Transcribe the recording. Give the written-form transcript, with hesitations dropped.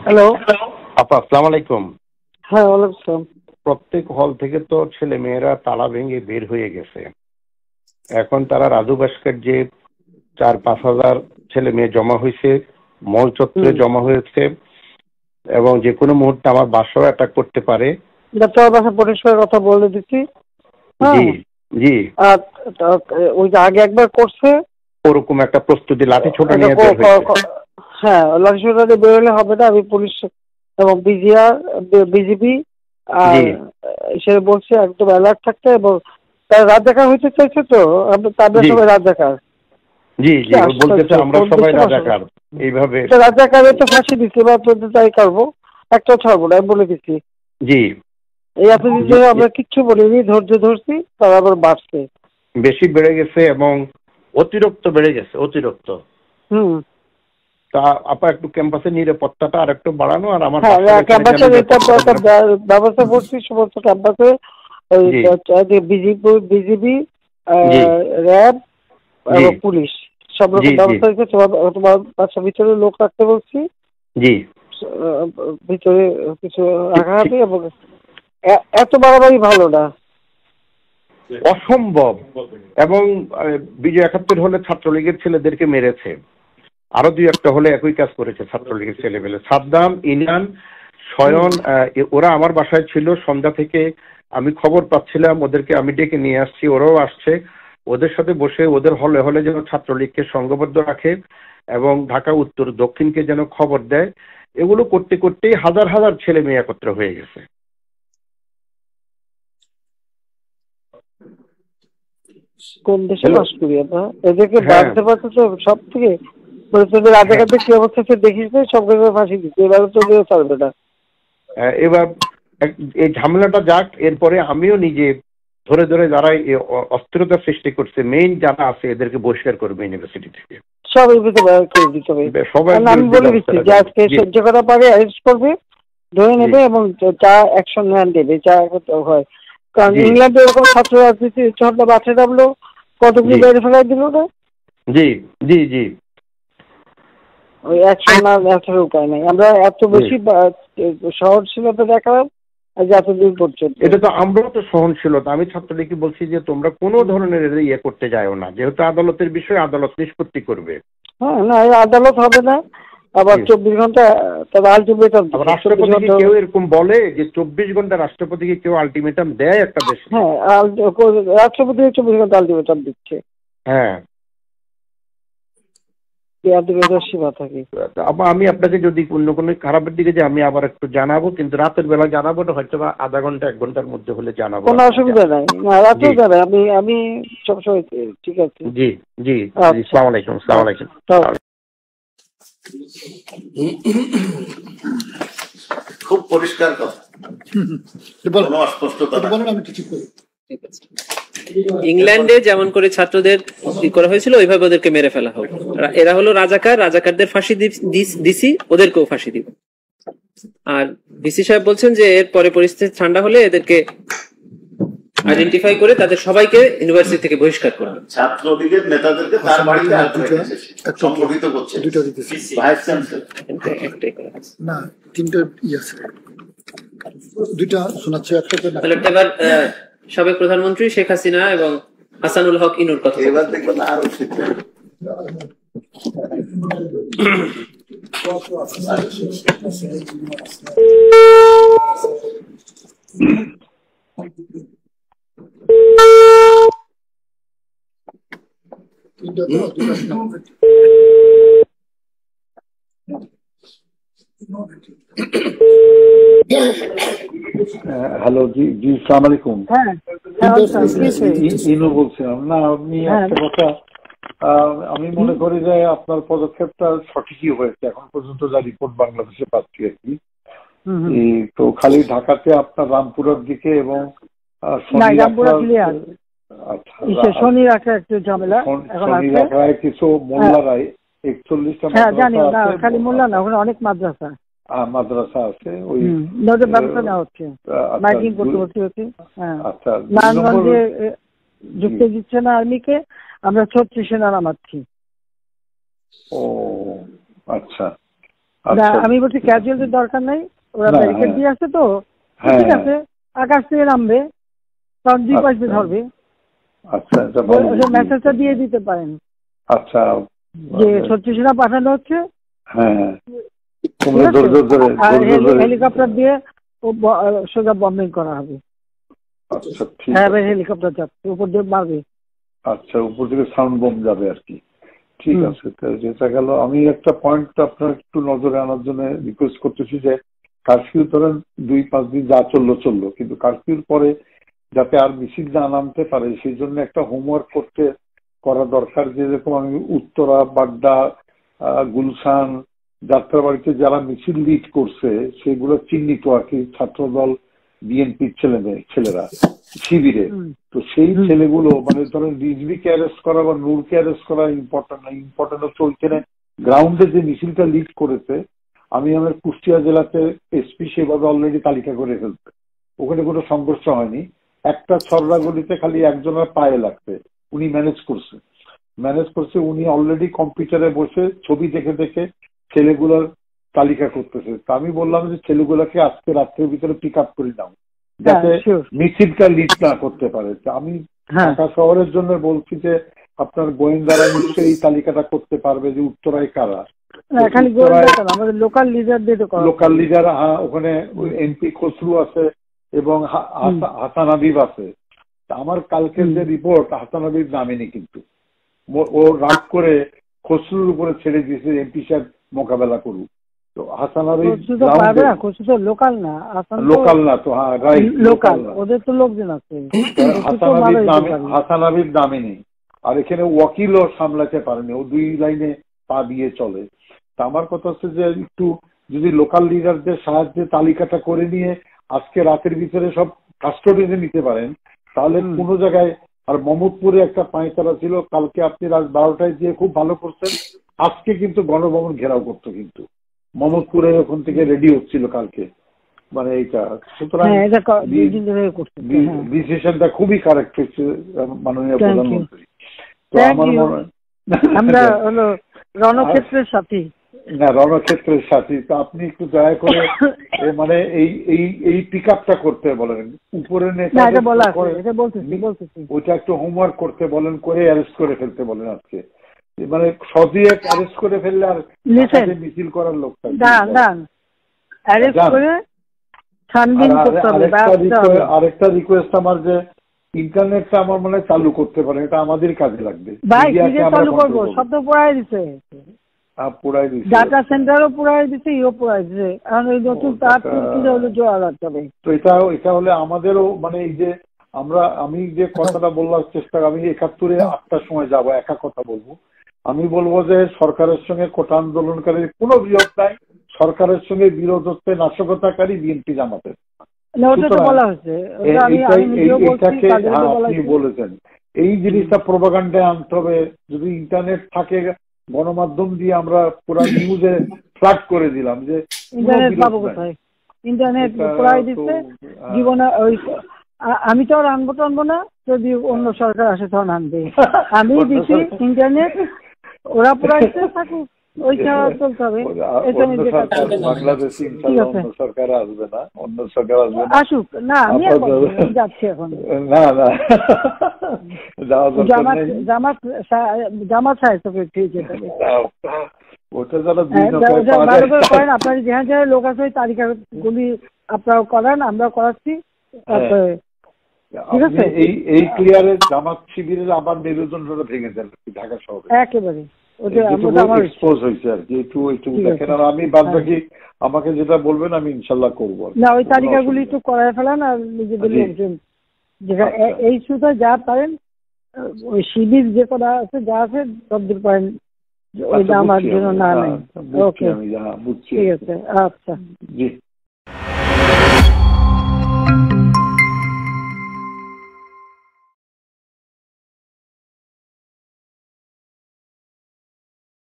Hello. আপা আসসালামু আলাইকুম। হ্যাঁ, ওয়ালাইকুম আসসালাম। প্রত্যেক হল থেকে তো ছেলে মেয়েরা তালা ভেঙে বের হয়ে গেছে। এখন তারা রাজু ভাস্কর যে 4-5 হাজার ছেলে মেয়ে জমা হয়েছে, মল চত্বরে জমা হয়েছে এবং যে কোনো মুহূর্তে আমার বাসাও অ্যাটাক করতে পারে। তোর বাসা পরিষ্কার কথা বলে দিচ্ছি। জি জি। আর ওই যে আগে একবার করছে ওরকম একটা প্রস্তুতি লাঠি ছোট নিয়ে বের হয়েছে। হ্যাঁ, লাঠি ছোট নিয়ে বের হলে হবে না। আমি পুলিশ এবং বিজিবি আর সে বলছে একদম অ্যালার্ট থাকতে, এবং তারা রাজাকার হইতে চাইছে তো তাদের সবাই রাজাকার। জি জি, বলতেছে আমরা সবাই রাজাকার। এইভাবে রাজাকারে তো ফাঁসি দিচ্ছে বা তাই করবো, একটা ছাড়বো না, আমি বলে দিচ্ছি। জি, এই এতদিন ধরে আমরা কিচ্ছু বলিনি, ধৈর্য ধরছি, তারা আবার বাড়ছে, বেশি বেড়ে গেছে এবং অতিরিক্ত বেড়ে গেছে, অতিরিক্ত। তা আপা একটু ক্যাম্পাসের নিরাপত্তাটা আর একটু বাড়ানো, আর আমার ক্যাম্পাসের ব্যবস্থা করছি সমস্ত ক্যাম্পাসে। ওই বিজিবি, র্যাব এবং পুলিশ সব রকম ব্যবস্থা হয়েছে। তোমার বাসার ভিতরে লোক রাখতে বলছি। জি, ভিতরে কিছু রাখাহাতি, এবং এত বাড়াবাড়ি ভালো না, অসম্ভব। এবং বিজয় ৭১ হলে ছাত্রলীগের ছেলেদেরকে মেরেছে, আরো ২-১টা হলে একই কাজ করেছে ছাত্রলীগের ছেলেমেলে। সাদ্দাম, ইনান, শয়ন, ওরা আমার বাসায় ছিল সন্ধ্যা থেকে। আমি খবর পাচ্ছিলাম, ওদেরকে আমি ডেকে নিয়ে আসছি, ওরাও আসছে। ওদের সাথে বসে ওদের হলে হলে যেন ছাত্রলীগকে সংঘবদ্ধ রাখে এবং ঢাকা উত্তর দক্ষিণকে যেন খবর দেয়। এগুলো করতে করতেই হাজার হাজার ছেলে মেয়ে একত্র হয়ে গেছে। কোন দেশে বাস করি আমরা? এদেরকে বাঁধতে পারতো তো সব থেকে। তোদের রাজাকারদের কি অবস্থা দেখিস না, সব কিছু ফাঁসি দিচ্ছে, এবার তো চলবে না। এবার এই ঝামেলাটা যাক, এরপরে আমিও নিজে ধরে ধরে যারা অস্থিরতা সৃষ্টি করছে মেইন যারা আছে এদেরকে বহিষ্কার করবে ইউনিভার্সিটি থেকে। সবাই আমি বলে দিচ্ছি যে আজকে সহ্য করা পারে অ্যারেস্ট করবে, ধরে নেবে এবং যা অ্যাকশন দেবে, যা হয়। কারণ ইংল্যান্ডে এরকম ছাত্র রাজনীতি ঝর্ণা বাঁচে নামলো, কতগুলি বাইরে ফেলাই দিল না। জি জি জি, ওই অ্যাকশন না দেখার উপায় নাই। আমরা এত বেশি সহনশীলতা দেখালাম এতদিন পর্যন্ত। এটা তো আমরাও তো সহনশীলতা। আমি ছাত্রলীগকে বলছি যে তোমরা কোনো ধরনের ইয়ে করতে যাও না, যেহেতু আদালতের বিষয়, আদালত নিষ্পত্তি করবে। হ্যাঁ, না আদালত হবে না, আবার 24 ঘন্টা তবে আলটিমেটাম। রাষ্ট্রপতিকে কেউ এরকম বলে যে 24 ঘন্টা রাষ্ট্রপতিকে কেউ আলটিমেটাম দেয় একটা দেশ? হ্যাঁ, রাষ্ট্রপতি 24 ঘন্টা আলটিমেটাম দিচ্ছে। হ্যাঁ, সীমা থাকে। আমি আপনাকে যদি অন্য কোনো খারাপের দিকে যে আমি আবার একটু জানাবো, কিন্তু রাতের বেলা জানাবো না, হয়তো বা আধা ঘন্টা 1 ঘন্টার মধ্যে হলে জানাবো। কোনো অসুবিধা নাই, না রাতেও জানাই, আমি সবসময় ঠিক আছে। জি জি, আসসালামু আলাইকুম। আসসালামু আলাইকুম। খুব পরিষ্কার কথা, কোনো অস্পষ্টতা নেই। ইংল্যান্ডে যেমন করে ছাত্রদের করা হয়েছিল ওইভাবে ওদেরকে মেরে ফেলা হোক। এরা হলো রাজাকার, রাজাকারদের ফাঁসি দিছি, ওদেরকেও ফাঁসি দিব। আর ভিসি সাহেব বলছেন যে এর পরে পরিস্থিতি ঠান্ডা হলে এদেরকে আইডেন্টিফাই করে তাদের সবাইকে ইউনিভার্সিটি থেকে বহিষ্কার করবে। ছাত্রলীগের নেতাদেরকে তার বাড়িতে সংগঠিত করছে। ভাইস চ্যান্সেলর একটাই করা না, তিনটা আছে, দুইটা শোনাচ্ছে। একটা এবার সাবেক প্রধানমন্ত্রী শেখ হাসিনা এবং হাসানুল হক ইনুর কথা এবার দেখবেন আরো শিখবে। হ্যালো, জি জি, আসসালামু আলাইকুম। ইনু বলছিলাম। না, আমি একটা কথা, আমি মনে করি যে আপনার পদক্ষেপটা সঠিকই হয়েছে এখন পর্যন্ত, যা রিপোর্ট বাংলাদেশে পাচ্ছি আর কি। তো খালি ঢাকাতে আপনার রামপুরার দিকে এবং শনি রাখা একটু ঝামেলা, কিছু মোল্লারাই 41টা খালি মোল্লা না, ওখানে অনেক মাদ্রাসা আছে, ওই ব্যবস্থা নেওয়া হচ্ছে, মাইকিং করতে হচ্ছে। নারায়ণগঞ্জে যুক্তি দিচ্ছে না আর্মিকে, আমরা 36 সেনা নামাচ্ছি। ও আচ্ছা, আমি বলছি ক্যাজুয়ালিটির দরকার নাই, ওরা ব্যারিকেড দিয়ে আসছে তো, ঠিক আছে আকাশ থেকে নামবে, কারণ দুই পাশে ধরবে। আচ্ছা, মেসেজটা দিয়ে দিতে পারেন। আচ্ছা, যে 36 পাঠানো হচ্ছে, হেলিকপ্টার দিয়ে সোজা বম্বিং করা হবে। আচ্ছা, হেলিকপ্টার যাচ্ছে উপর দিয়ে মারবে। আচ্ছা, উপর থেকে সাউন্ড বম যাবে আর কি। ঠিক আছে, যেটা গেল। আমি একটা পয়েন্ট আপনার একটু নজরে আনার জন্য রিকোয়েস্ট করতেছি যে কারফিউ ধরেন 2-5 দিন যা চললো, কিন্তু কারফিউর পরে যাতে আর মিছিল না নামতে পারে সেই জন্য একটা হোমওয়ার্ক করা দরকার। যেরকম আমি উত্তরা, বাড্ডা, গুলশান, যাত্রাবাড়িতে যারা মিছিল লিড করছে সেগুলো চিহ্নিত আর কি, ছাত্রদল, বিএনপির ছেলেরা শিবিরে। তো সেই ছেলেগুলো মানে ধরেন রিজভিকে অ্যারেস্ট করা বা নূরকে অ্যারেস্ট করা ইম্পর্টেন্ট না, ইম্পর্টেন্ট হচ্ছে ওইখানে গ্রাউন্ডে যে মিছিলটা লিড করেছে। আমি আমার কুষ্টিয়া জেলাতে এসপি সেভাবে অলরেডি তালিকা করে ফেলছে, ওখানে কোনো সংঘর্ষ হয়নি। একটা ছড়রা গলিতে খালি একজনের পায়ে লাগছে, উনি ম্যানেজ করছে। উনি অলরেডি কম্পিউটারে বসে ছবি দেখে ছেলেগুলোর তালিকা করতেছে। তা আমি বললাম যে ছেলেগুলোকে আজকে রাত্রের ভিতরে পিক আপ করে দাও, যাতে মিছিলটা লিড না করতে পারে। আমি ঢাকা শহরের জন্য বলছি যে আপনার গোয়েন্দারা নিশ্চয়ই এই তালিকাটা করতে পারবে যে উত্তরায় কারা। লোকাল লিডার, ওখানে এমপি খসরু আছে এবং হাসান হাবিব আছে। আমার কালকের যে রিপোর্ট, হাসান হাবিব নামেনি, কিন্তু ও রাগ করে খসরুর উপরে ছেড়ে দিয়েছে এমপি সাহেব মোকাবেলা করুক। তো হাসান হাবিব লোকাল না তো, হ্যাঁ রাইট, লোকাল ওদের তো লোকজন আছে। হাসান হাবিব নামেনি, আর এখানে ওয়াকিলও সামলাতে পারেনি, ও 2 লাইনে পা দিয়ে চলে। তা আমার কথা হচ্ছে যে একটু যদি লোকাল লিডারদের সাহায্যে তালিকাটা করে নিয়ে আজকে রাতের ভিতরে সব কাস্টোডিতে নিতে পারেন, তাহলে কোনো জায়গায়। আর মোহাম্মদপুরে একটা পাঁচতারা ছিল, কালকে আপনি রাত 12টায় দিয়ে খুব ভালো করছেন। আজকে কিন্তু গণভবন ঘেরাও করতো, কিন্তু মোহাম্মদপুরে ওখান থেকে রেডি হচ্ছিল কালকে, মানে এইটা। সুতরাং ডিসিশনটা খুবই কারেক্ট হচ্ছে মাননীয় প্রধানমন্ত্রী। তো আমার মনে হয় আমরা হলো রণক্ষেত্রের সাথী। না, রণক্ষেত্রের সাথী। তো আপনি একটু দয়া করে মানে এই পিক আপটা করতে বলেন, উপরে ওইটা একটু হোমওয়ার্ক করতে বলেন, করে অ্যারেস্ট করে ফেলতে বলেন আজকে। মানে সদিয়ে অ্যারেস্ট করে ফেললে আর মিছিল করার লোক আরেকটা রিকোয়েস্ট আমার, যে ইন্টারনেটটা আমার মনে হয় চালু করতে পারেন, এটা আমাদের কাজে লাগবে। সব তো পুরাই দিছে, ডাটা সেন্টারও পুরাই দিছে, পুরাই দিছে। তো এটা হলে আমাদেরও মানে এই যে আমি যে কথাটা বলবার চেষ্টা, আমি 71-এ 8টার সময় যাবো, একা কথা বলবো। আমি বলবো যে সরকারের সঙ্গে কোটা আন্দোলনকারীর কোনো বিরোধ নাই, সরকারের সঙ্গে বিরোধ হচ্ছে নাশকতাকারী বিএনপি জামাতের। আপনি বলেছেন এই জিনিসটা প্রোপাগান্ডায় আনতে হবে। যদি ইন্টারনেট থাকে, গণমাধ্যম দিয়ে আমরা পুরো নিউজে ফ্ল্যাট করে দিলাম যে ইন্টারনেট পুরাই দিচ্ছে জীবনে। ওই আমি তো আর আনবো না, যদি অন্য সরকার আসে তখন আনবে। আমি দিচ্ছি ইন্টারনেট, ওরা পুরাইতে থাকুক, ওইটা চলতে হবে। বাংলাদেশে অন্য সরকার আসবে না, আসুক না, আমি যাচ্ছি এখন। না জামাত সাহেব ঠিক আছে, ওটা যারা আপনার যেখানে লোক আছে ওই তালিকা গুলি আপনারা করান, আমরাও করাচ্ছি। ঠিক আছে, এই ক্লিয়ারে জামাত শিবিরের আবার মেরুদণ্ডটা ভেঙে দেন ঢাকা শহরে একেবারে এক্সপোজ হয়েছে আর কি। একটু দেখেন, আর আমি বাদ বাকি আমাকে যেটা বলবেন আমি ইনশাল্লাহ করবো। না, ওই তালিকাগুলি একটু করায় ফেলান, আর নিজেদের লোকজন এই শুধু যা পারেন, ওই শিবির যে করা আছে যা আছে সবদূর পারেন, ওইটা আমার জন্য না নাই। ওকে, ঠিক আছে, আচ্ছা জি।